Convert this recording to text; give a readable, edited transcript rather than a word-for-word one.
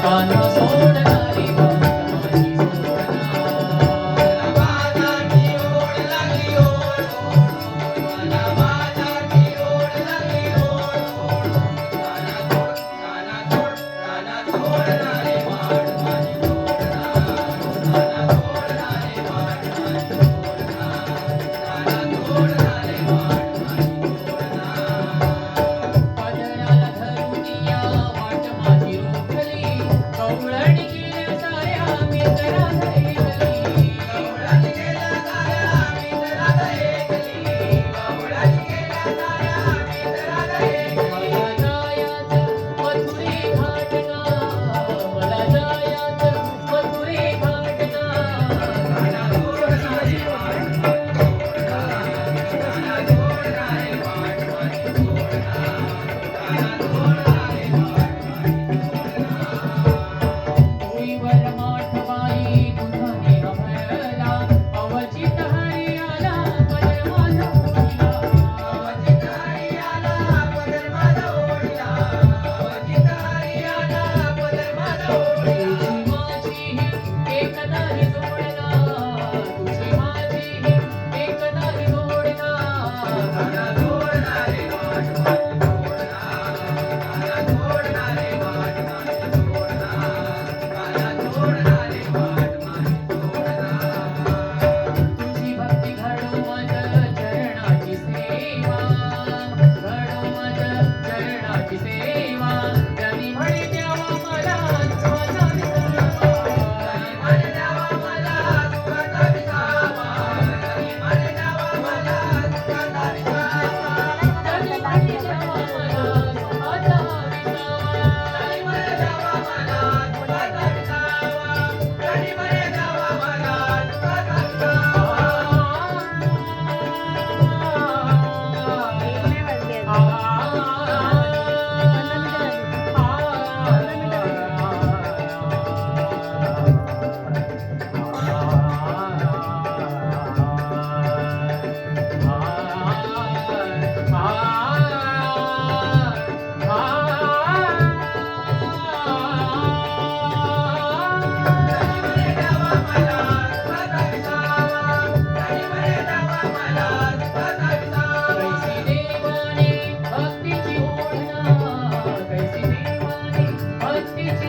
कान्हा सोडणारी वाट माझी सोडना. माझाची ओढ लागली ओढ ओढ मला माझाची ओढ लागली ओढ ओढ काना सोडणारी वाट माझी सोडना. काना सोडणारी वाट माझी सोडना. काना सोडणारी वाट माझी सोडना. पदराला धरून या वाट माझी रोखली, कवळणी गेल्या साऱ्या मित्रात एकली. गवळण गेल्या साऱ्या मित्रात एकली. गवळण गेल्या साऱ्या मित्रात एकली. मला जायाचं मथुरे घाटना. काना सोडणारी वाट माझी सोडना. काना सोडणारी वाट माझी सोडना. काना सोडणारी वाट माझी सोडना. भुईवर माठबाई दुधाने भरला, अवचित हरियाला पदर माझा ओढला. अवचित हरियाला पदर माझा ओढला. अवचित हरियाला पदर माझा ओढला. तुझी माझी एकदाही जोडला, तुझी माझी एकदाही जोडला. काना सोडणारी वाट माझी सोडना. काना सोडणारी वाट माझी सोडना. काना सोडणारी वाट माझी सोडना. तुझी भक्ती घडो मज चरणाची सेवा, घडो मज चरणाची सेवा. जनी म्हणे द्यावा मला तुझा विसावा. म्हणे द्यावा मला सुखाचा विसावा. म्हणे द्यावा मला सुखाचा विसावा. जनी म्हणे द्यावा मला सुखाचा विसावा. म्हणे द्यावा मला सुखाचा विसावा. म्हणे द्यावा मला सुखाचा म्हणे द्यावा मला सुखाचा विसावा. म्हणे द्यावा मला सुखाचा विसावा. कैसी देवाने भक्तीची ओढ ना, कैसी देवाने भक्तीची